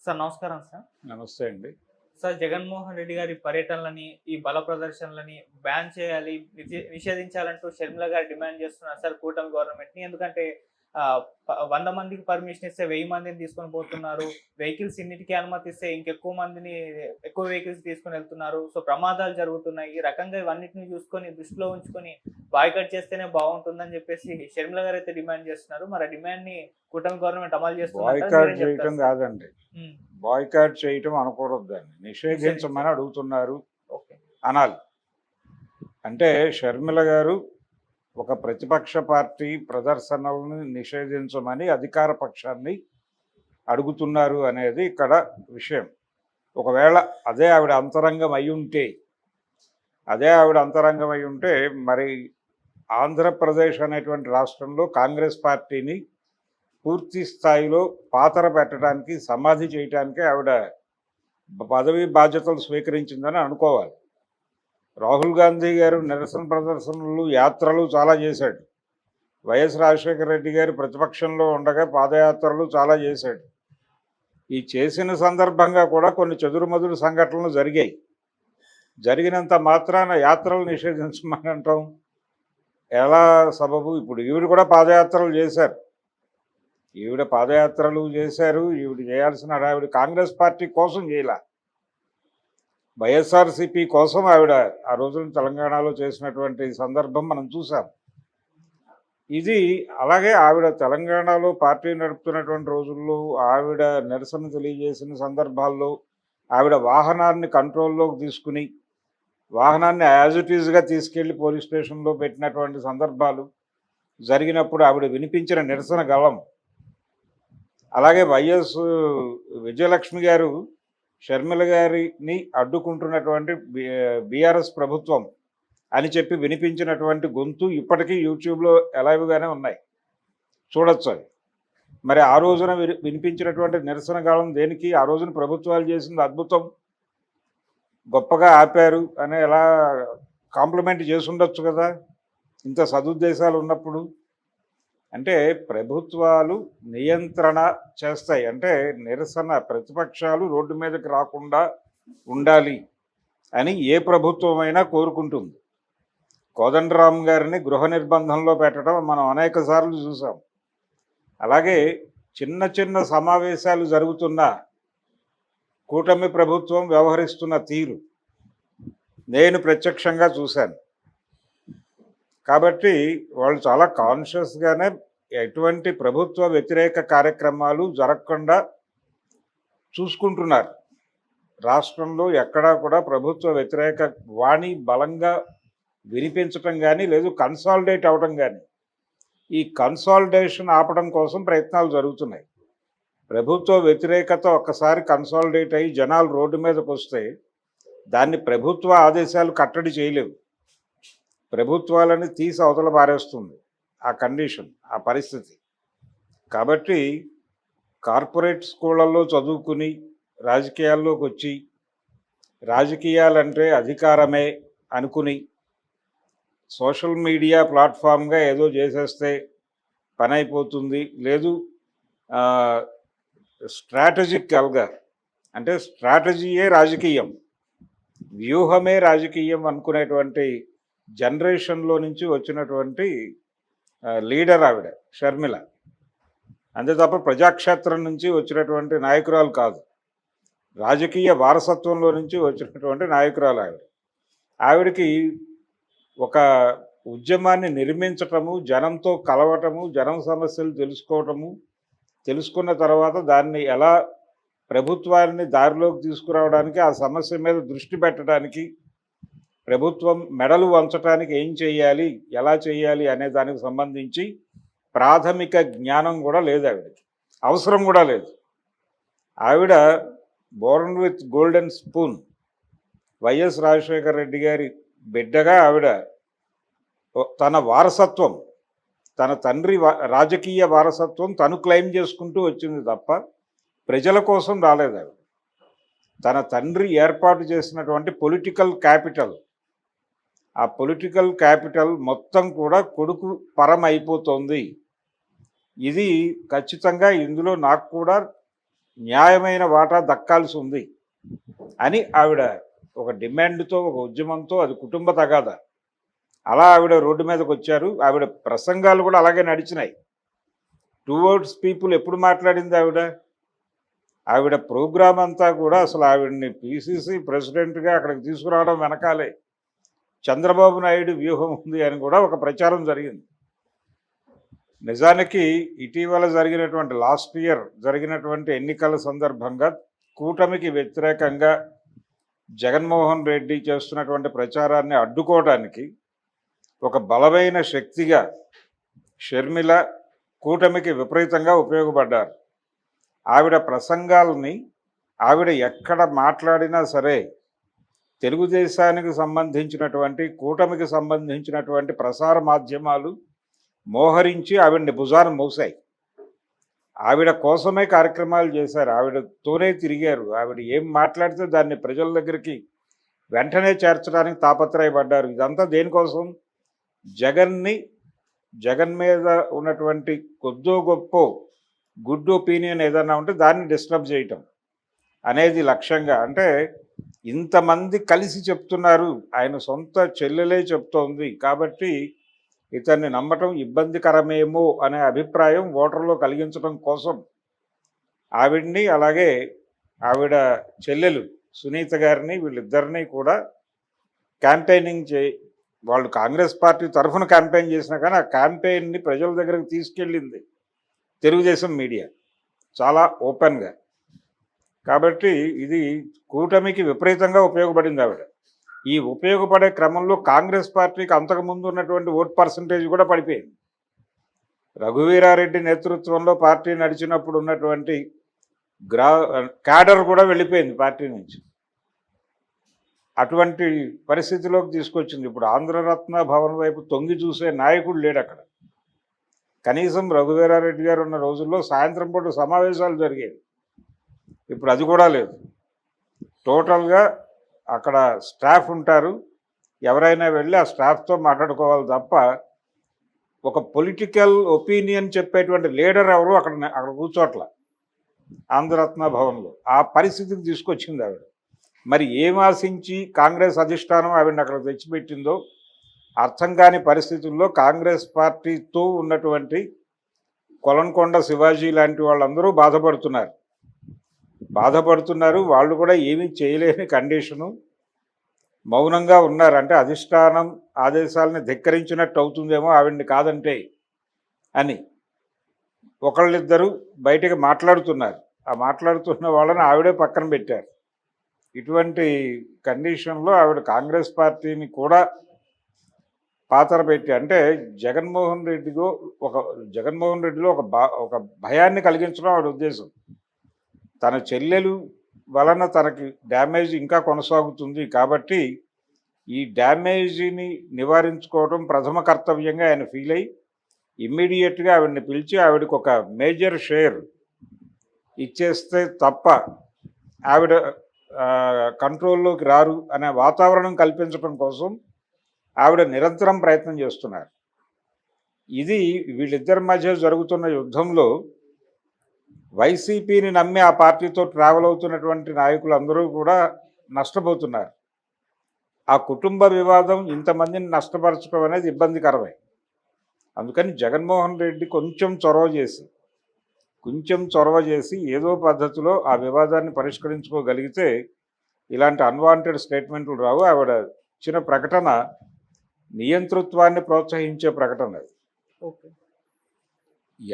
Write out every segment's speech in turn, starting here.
Sir నమస్కారం sir. నమస్తే అండి. సార్ జగన్మోహన్ రెడ్డి గారి పర్యటనలని, ఈ బల ప్రదర్శనలని బ్యాన్ చేయాలి, నిషేధించాలంటూ షర్మిల గారు డిమాండ్ చేస్తున్నారు సార్ కూటమి గవర్నమెంట్‌ని. ఎందుకంటే 100 మందికి పర్మిషన్ ఇస్తే 1000 మందిని తీసుకొని పోతున్నారు. వెహికల్స్ ఇన్నిటికి అనుమతిస్తే ఇంకెక్కువ మందిని ఎక్కువ వెహికల్స్ తీసుకొని వెళ్తున్నారు. సో ప్రమాదాలు జరుగుతున్నాయి. ఈ రకంగా ఇవన్నిటిని చూసుకొని దృష్టిలో ఉంచుకొని బాయ్‌కాట్ చేస్తేనే బాగుంటుందని చెప్పేసి షర్మిల గారు అయితే డిమాండ్ చేస్తున్నారు. మరి ఆ డిమాండ్‌ని కూటమి గవర్నమెంట్ అమలు చేస్తుందంటారా? బాయ్‌కాట్ మీరేం చేయటం చెప్తారు సార్? కాదండి. హ్మ్. బాయ్‌కాట్ చేయటం అనకూడదు దాన్ని. నిషేధించమని అడుగుతున్నారు ఓకే. అనాలి. అంటే షర్మిల గారు ఒక ప్రతిపక్ష పార్టీ ప్రదర్శనలను నిషేధించమని అధికార పక్షాన్ని అడుగుతున్నారు అనేది ఇక్కడ విషయం. ఒకవేళ అదే ఆవిడ అంతరంగం అయి ఉంటే మరి ఆంధ్రప్రదేశ్ అనేటువంటి రాష్ట్రంలో కాంగ్రెస్ పార్టీని పూర్తి స్థాయిలో పాతర పెట్టడానికి, సమాధి చేయటానికి ఆవిడ పదవి బాధ్యతలు స్వీకరించిందని అనుకోవాలి. రాహుల్ గాంధీ గారు నిరసన ప్రదర్శనలు, యాత్రలు చాలా చేశాడు. వైఎస్ రాజశేఖర రెడ్డి గారు ప్రతిపక్షంలో ఉండగా పాదయాత్రలు చాలా చేశాడు. ఈ చేసిన సందర్భంగా కూడా కొన్ని చెదురుమదురు సంఘటనలు జరిగాయి. జరిగినంత మాత్రాన యాత్రలు నిషేధించమని అంటాం ఎలా సబబు? ఇప్పుడు ఈవిడ కూడా పాదయాత్రలు చేశారు. ఈవిడ చేయాల్సిన ఆవిడ కాంగ్రెస్ పార్టీ కోసం చేయలే, వైఎస్ఆర్సీపీ కోసం ఆవిడ ఆ రోజున తెలంగాణలో చేసినటువంటి సందర్భం మనం చూసాం. ఇది అలాగే ఆవిడ తెలంగాణలో పార్టీ నడుపుతున్నటువంటి రోజుల్లో ఆవిడ నిరసన తెలియజేసిన సందర్భాల్లో ఆవిడ వాహనాన్ని కంట్రోల్లోకి తీసుకుని వాహనాన్ని యాజ్ ఇట్ ఈజ్గా తీసుకెళ్లి పోలీస్ స్టేషన్లో పెట్టినటువంటి సందర్భాలు జరిగినప్పుడు ఆవిడ వినిపించిన నిరసన గళం. అలాగే వైఎస్ విజయలక్ష్మి గారు షర్మిల గారిని అడ్డుకుంటున్నటువంటి బీఆర్ఎస్ ప్రభుత్వం అని చెప్పి వినిపించినటువంటి గొంతు ఇప్పటికీ యూట్యూబ్లో లైవ్గానే ఉన్నాయి, చూడొచ్చు అవి. మరి ఆ రోజున వినిపించినటువంటి నిరసన గాలం దేనికి? ఆ రోజున ప్రభుత్వాలు చేసింది అద్భుతం, గొప్పగా ఆపారు అని ఎలా కాంప్లిమెంట్ చేసి ఉండొచ్చు కదా, ఇంత సదుద్దేశాలు ఉన్నప్పుడు. అంటే ప్రభుత్వాలు నియంత్రణ చేస్తాయి, అంటే నిరసన ప్రతిపక్షాలు రోడ్డు మీదకి రాకుండా ఉండాలి అని ఏ ప్రభుత్వమైనా కోరుకుంటుంది. కోదండరామ్ గారిని గృహ నిర్బంధంలో పెట్టడం మనం అనేక సార్లు చూసాం. అలాగే చిన్న చిన్న సమావేశాలు జరుగుతున్న కూటమి ప్రభుత్వం వ్యవహరిస్తున్న తీరు నేను ప్రత్యక్షంగా చూశాను. కాబట్టి వాళ్ళు చాలా కాన్షియస్గానే ఎటువంటి ప్రభుత్వ వ్యతిరేక కార్యక్రమాలు జరగకుండా చూసుకుంటున్నారు. రాష్ట్రంలో ఎక్కడా కూడా ప్రభుత్వ వ్యతిరేక వాణి బలంగా వినిపించటం కానీ లేదు కన్సాలిడేట్ అవడం కానీ, ఈ కన్సాలిడేషన్ ఆపడం కోసం ప్రయత్నాలు జరుగుతున్నాయి. ప్రభుత్వ వ్యతిరేకత ఒక్కసారి కన్సాలిడేట్ అయ్యి జనాలు రోడ్డు మీదకి వస్తే దాన్ని ప్రభుత్వ ఆదేశాలు కట్టడి చేయలేవు, ప్రభుత్వాలని తీసి అవతల పారేస్తుంది ఆ కండిషన్, ఆ పరిస్థితి. కాబట్టి కార్పొరేట్ స్కూళ్ళల్లో చదువుకుని రాజకీయాల్లోకి వచ్చి రాజకీయాలంటే అధికారమే అనుకుని సోషల్ మీడియా ప్లాట్ఫామ్గా ఏదో చేసేస్తే పని అయిపోతుంది, లేదు స్ట్రాటజికల్గా అంటే స్ట్రాటజీయే రాజకీయం, వ్యూహమే రాజకీయం అనుకునేటువంటి జనరేషన్లో నుంచి వచ్చినటువంటి లీడర్ ఆవిడ షర్మిల. అంతే తప్ప ప్రజాక్షేత్రం నుంచి వచ్చినటువంటి నాయకురాలు కాదు, రాజకీయ వారసత్వంలో నుంచి వచ్చినటువంటి నాయకురాలు ఆవిడ. ఆవిడకి ఒక ఉద్యమాన్ని నిర్మించటము, జనంతో కలవటము, జనం సమస్యలు తెలుసుకున్న తర్వాత దాన్ని ఎలా ప్రభుత్వాన్ని దారిలోకి తీసుకురావడానికి, ఆ సమస్య మీద దృష్టి పెట్టడానికి, ప్రభుత్వం మెడలు వంచడానికి ఏం చేయాలి, ఎలా చేయాలి అనే దానికి సంబంధించి ప్రాథమిక జ్ఞానం కూడా లేదు ఆవిడకి, అవసరం కూడా లేదు. ఆవిడ Born with golden spoon, YS Rajasekhara Reddy గారి బిడ్డగా ఆవిడ తన వారసత్వం, తన తండ్రి రాజకీయ వారసత్వం తను క్లెయిమ్ చేసుకుంటూ వచ్చింది తప్ప ప్రజల కోసం రాలేదు ఆవిడ. తన తండ్రి ఏర్పాటు చేసినటువంటి పొలిటికల్ క్యాపిటల్, ఆ పొలిటికల్ క్యాపిటల్ మొత్తం కూడా కొడుకు పరం అయిపోతుంది. ఇది ఖచ్చితంగా ఇందులో నాకు కూడా న్యాయమైన వాటా దక్కాల్సి ఉంది అని ఆవిడ ఒక డిమాండ్తో, ఒక ఉద్యమంతో, అది కుటుంబ తగాదా, అలా ఆవిడ రోడ్డు మీదకి వచ్చారు. ఆవిడ ప్రసంగాలు కూడా అలాగే నడిచినాయి. టువర్డ్స్ పీపుల్ ఎప్పుడు మాట్లాడింది ఆవిడ? ఆవిడ ప్రోగ్రాం అంతా కూడా అసలు ఆవిడని పిసిసి ప్రెసిడెంట్గా అక్కడికి తీసుకురావడం వెనకాలే చంద్రబాబు నాయుడు వ్యూహం ఉంది అని కూడా ఒక ప్రచారం జరిగింది. నిజానికి ఇటీవల జరిగినటువంటి లాస్ట్ ఇయర్ జరిగినటువంటి ఎన్నికల సందర్భంగా కూటమికి వ్యతిరేకంగా జగన్మోహన్ రెడ్డి చేస్తున్నటువంటి ప్రచారాన్ని అడ్డుకోవడానికి ఒక బలమైన శక్తిగా షర్మిల కూటమికి విపరీతంగా ఉపయోగపడ్డారు. ఆవిడ ప్రసంగాలని ఆవిడ ఎక్కడ మాట్లాడినా సరే తెలుగుదేశానికి సంబంధించినటువంటి, కూటమికి సంబంధించినటువంటి ప్రసార మాధ్యమాలు మోహరించి ఆవిడని భుజాన మోసాయి. ఆవిడ కోసమే కార్యక్రమాలు చేశారు, ఆవిడతోనే తిరిగారు. ఆవిడ ఏం మాట్లాడితే దాన్ని ప్రజల దగ్గరికి వెంటనే చేర్చడానికి తాపత్రయపడ్డారు. ఇదంతా దేనికోసం? జగన్ మీద ఉన్నటువంటి కొద్దో గొప్ప గుడ్ ఒపీనియన్ ఏదన్నా ఉంటే దాన్ని డిస్టర్బ్ చేయటం అనేది లక్ష్యంగా. అంటే ఇంతమంది కలిసి చెప్తున్నారు, ఆయన సొంత చెల్లెలే చెప్తోంది కాబట్టి ఇతన్ని నమ్మటం ఇబ్బందికరమేమో అనే అభిప్రాయం ఓటర్లో కలిగించడం కోసం ఆవిడ్ని, అలాగే ఆవిడ చెల్లెలు సునీత గారిని, వీళ్ళిద్దరినీ కూడా క్యాంపెయినింగ్ వాళ్ళు కాంగ్రెస్ పార్టీ తరఫున క్యాంపెయిన్ చేసినా కానీ ఆ క్యాంపెయిన్ని ప్రజల దగ్గరకు తీసుకెళ్ళింది తెలుగుదేశం మీడియా చాలా ఓపెన్గా. కాబట్టి ఇది కూటమికి విపరీతంగా ఉపయోగపడింది ఆవిడ. ఈ ఉపయోగపడే క్రమంలో కాంగ్రెస్ పార్టీకి అంతకుముందు ఉన్నటువంటి ఓట్ పర్సంటేజ్ కూడా పడిపోయింది. రఘువీరారెడ్డి నేతృత్వంలో పార్టీ నడిచినప్పుడు ఉన్నటువంటి క్యాడర్ కూడా వెళ్ళిపోయింది పార్టీ నుంచి. అటువంటి పరిస్థితిలోకి తీసుకొచ్చింది. ఇప్పుడు ఆంధ్రరత్న భవన్ వైపు తొంగి చూసే నాయకుడు లేడు అక్కడ. కనీసం రఘువీరారెడ్డి గారు ఉన్న రోజుల్లో సాయంత్రం పూట సమావేశాలు జరిగేవి, ఇప్పుడు అది కూడా లేదు. టోటల్గా అక్కడ స్టాఫ్ ఉంటారు, ఎవరైనా వెళ్ళి ఆ స్టాఫ్తో మాట్లాడుకోవాలి తప్ప ఒక పొలిటికల్ ఒపీనియన్ చెప్పేటువంటి లీడర్ ఎవరు అక్కడ కూర్చోట్ల ఆంధ్రరత్న భవన్లో. ఆ పరిస్థితికి తీసుకొచ్చింది ఆవిడ. మరి ఏం ఆశించి కాంగ్రెస్ అధిష్టానం ఆవిడని అక్కడ తెచ్చిపెట్టిందో అర్థం కాని పరిస్థితుల్లో కాంగ్రెస్ పార్టీతో ఉన్నటువంటి కొలన్కొండ శివాజీ లాంటి వాళ్ళందరూ బాధపడుతున్నారు. వాళ్ళు కూడా ఏమీ చేయలేని కండిషను, మౌనంగా ఉన్నారు. అంటే అధిష్టానం ఆదేశాలని ధిక్కరించినట్టు అవుతుందేమో ఆవిడ్ని కాదంటే అని ఒకళ్ళిద్దరూ బయటకు మాట్లాడుతున్నారు. ఆ మాట్లాడుతున్న వాళ్ళని ఆవిడే పక్కన పెట్టారు. ఇటువంటి కండిషన్లో ఆవిడ కాంగ్రెస్ పార్టీని కూడా పాతర పెట్టి, అంటే జగన్మోహన్ రెడ్డిలో ఒక భయాన్ని కలిగించడం ఆవిడ ఉద్దేశం. తన చెల్లెలు వలన తనకి డ్యామేజ్ ఇంకా కొనసాగుతుంది కాబట్టి ఈ డ్యామేజీని నివారించుకోవడం ప్రథమ కర్తవ్యంగా ఆయన ఫీల్ అయ్యి ఇమ్మీడియట్గా ఆవిడని పిలిచి ఆవిడకి ఒక మేజర్ షేర్ ఇచ్చేస్తే తప్ప ఆవిడ కంట్రోల్లోకి రారు అనే వాతావరణం కల్పించడం కోసం ఆవిడ నిరంతరం ప్రయత్నం చేస్తున్నారు. ఇది వీళ్ళిద్దరి మధ్య జరుగుతున్న యుద్ధంలో వైసీపీని నమ్మి ఆ పార్టీతో ట్రావెల్ అవుతున్నటువంటి నాయకులందరూ కూడా నష్టపోతున్నారు. ఆ కుటుంబ వివాదం ఇంతమందిని నష్టపరచడం అనేది ఇబ్బందికరమే. అందుకని జగన్మోహన్ రెడ్డి కొంచెం చొరవ చేసి ఏదో పద్ధతిలో ఆ వివాదాన్ని పరిష్కరించుకోగలిగితే ఇలాంటి అన్వాంటెడ్ స్టేట్మెంట్లు రావు. ఆవిడ ఇచ్చిన ప్రకటన నియంతృత్వాన్ని ప్రోత్సహించే ప్రకటన. ఓకే,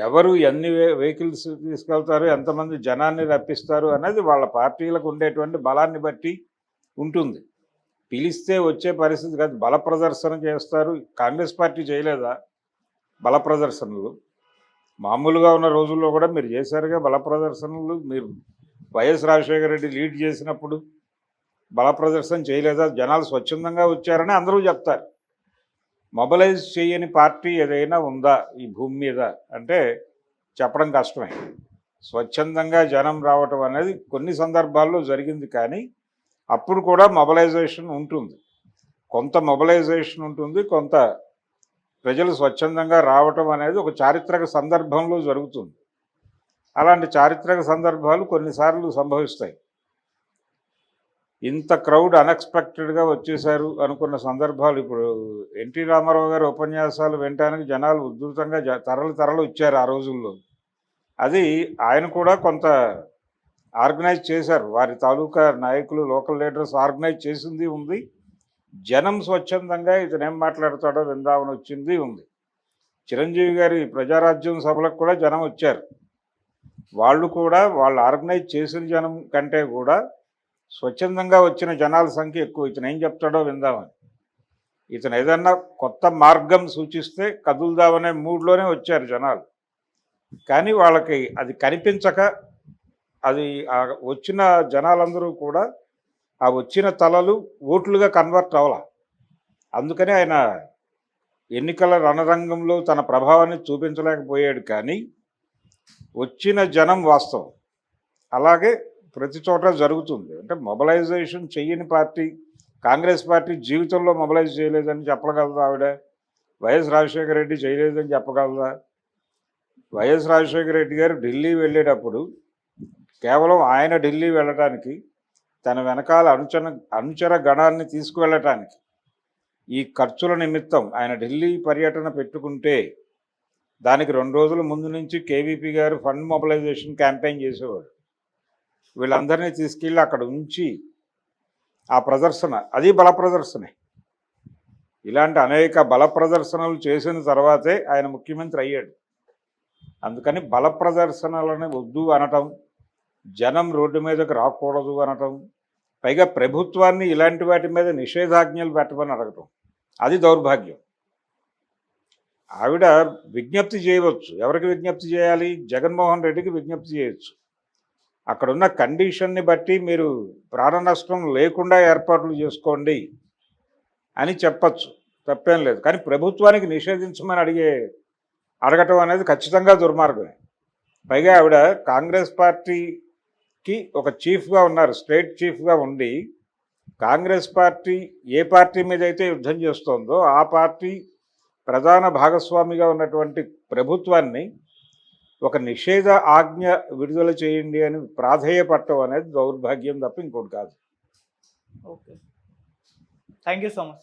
ఎవరు ఎన్ని వెహికల్స్ తీసుకెళ్తారు, ఎంతమంది జనాన్ని రప్పిస్తారు అనేది వాళ్ళ పార్టీలకు ఉండేటువంటి బలాన్ని బట్టి ఉంటుంది. పిలిస్తే వచ్చే పరిస్థితి కాదు, బల ప్రదర్శన చేస్తారు. కాంగ్రెస్ పార్టీ చేయలేదా బల ప్రదర్శనలు? మామూలుగా ఉన్న రోజుల్లో కూడా మీరు చేశారుగా బల ప్రదర్శనలు. మీరు వైఎస్ రాజశేఖర రెడ్డి లీడ్ చేసినప్పుడు బల ప్రదర్శన చేయలేదా? జనాలు స్వచ్ఛందంగా వచ్చారని అందరూ చెప్తారు. మొబలైజ్ చేయని పార్టీ ఏదైనా ఉందా ఈ భూమి మీద అంటే చెప్పడం కష్టమే. స్వచ్ఛందంగా జనం రావటం అనేది కొన్ని సందర్భాల్లో జరిగింది, కానీ అప్పుడు కూడా మొబలైజేషన్ ఉంటుంది, కొంత మొబలైజేషన్ ఉంటుంది, కొంత ప్రజలు స్వచ్ఛందంగా రావటం అనేది ఒక చారిత్రక సందర్భంలో జరుగుతుంది. అలాంటి చారిత్రక సందర్భాలు కొన్నిసార్లు సంభవిస్తాయి. ఇంత క్రౌడ్ అన్ఎక్స్పెక్టెడ్గా వచ్చేసారు అనుకున్న సందర్భాలు ఇప్పుడు ఎన్టీ రామారావు గారి ఉపన్యాసాలు వినటానికి జనాలు ఉధృతంగా తరలు వచ్చారు ఆ రోజుల్లో. అది ఆయన కూడా కొంత ఆర్గనైజ్ చేశారు, వారి తాలూకా నాయకులు లోకల్ లీడర్స్ ఆర్గనైజ్ చేసింది ఉంది. జనం స్వచ్ఛందంగా ఇతను ఏం మాట్లాడతాడో విందామని వచ్చింది ఉంది. చిరంజీవి గారి ప్రజారాజ్యం సభలకు కూడా జనం వచ్చారు. వాళ్ళు కూడా వాళ్ళు ఆర్గనైజ్ చేసిన జనం కంటే కూడా స్వచ్ఛందంగా వచ్చిన జనాల సంఖ్య ఎక్కువ. ఇతను ఏం చెప్తాడో విందామని. ఇతను ఏదన్నా కొత్త మార్గం సూచిస్తే కదులుదామనే మూడ్లోనే వచ్చారు జనాలు. కానీ వాళ్ళకి అది కనిపించక అది వచ్చిన జనాలందరూ కూడా ఆ వచ్చిన తలలు ఓట్లుగా కన్వర్ట్ అవ్వాల. అందుకని ఆయన ఎన్నికల రణరంగంలో తన ప్రభావాన్ని చూపించలేకపోయాడు. కానీ వచ్చిన జనం వాస్తవం. అలాగే ప్రతి చోట జరుగుతుంది. అంటే మొబలైజేషన్ చెయ్యని పార్టీ కాంగ్రెస్ పార్టీ జీవితంలో మొబలైజ్ చేయలేదని చెప్పగలదా ఆవిడ? వైఎస్ రాజశేఖర రెడ్డి చేయలేదని చెప్పగలదా? వైఎస్ రాజశేఖర రెడ్డి గారు ఢిల్లీ వెళ్ళేటప్పుడు కేవలం ఆయన ఢిల్లీ వెళ్ళటానికి, తన వెనకాల అనుచర గణాన్ని తీసుకువెళ్ళటానికి ఈ ఖర్చుల నిమిత్తం ఆయన ఢిల్లీ పర్యటన పెట్టుకుంటే దానికి 2 రోజుల ముందు నుంచి కేవీపీ గారు ఫండ్ మొబలైజేషన్ క్యాంపెయిన్ చేసేవాడు. వీళ్ళందరినీ తీసుకెళ్ళి అక్కడ ఉంచి ఆ ప్రదర్శన, అది బల ప్రదర్శనే. ఇలాంటి అనేక బల ప్రదర్శనలు చేసిన తర్వాతే ఆయన ముఖ్యమంత్రి అయ్యాడు. అందుకని బల ప్రదర్శనలను వద్దు అనటం, జనం రోడ్డు మీదకి రాకూడదు అనటం, పైగా ప్రభుత్వాన్ని ఇలాంటి వాటి మీద నిషేధాజ్ఞలు పెట్టమని అడగటం, అది దౌర్భాగ్యం. ఆవిడ విజ్ఞప్తి చేయవచ్చు. ఎవరికి విజ్ఞప్తి చేయాలి? జగన్మోహన్ రెడ్డికి విజ్ఞప్తి చేయొచ్చు. అక్కడున్న కండిషన్ని బట్టి మీరు ప్రాణ నష్టం లేకుండా ఏర్పాట్లు చేసుకోండి అని చెప్పచ్చు, తప్పేం లేదు. కానీ ప్రభుత్వానికి నిషేధించమని అడగటం అనేది ఖచ్చితంగా దుర్మార్గమే. పైగా ఆవిడ కాంగ్రెస్ పార్టీకి ఒక చీఫ్గా ఉన్నారు, స్టేట్ చీఫ్గా ఉండి కాంగ్రెస్ పార్టీ ఏ పార్టీ మీద అయితే యుద్ధం చేస్తోందో ఆ పార్టీ ప్రధాన భాగస్వామిగా ఉన్నటువంటి ప్రభుత్వాన్ని ఒక నిషేధ ఆజ్ఞ విడుదల చేయండి అని ప్రాధేయపడటం అనేది దౌర్భాగ్యం తప్ప ఇంకోటి కాదు. Okay, thank you so much.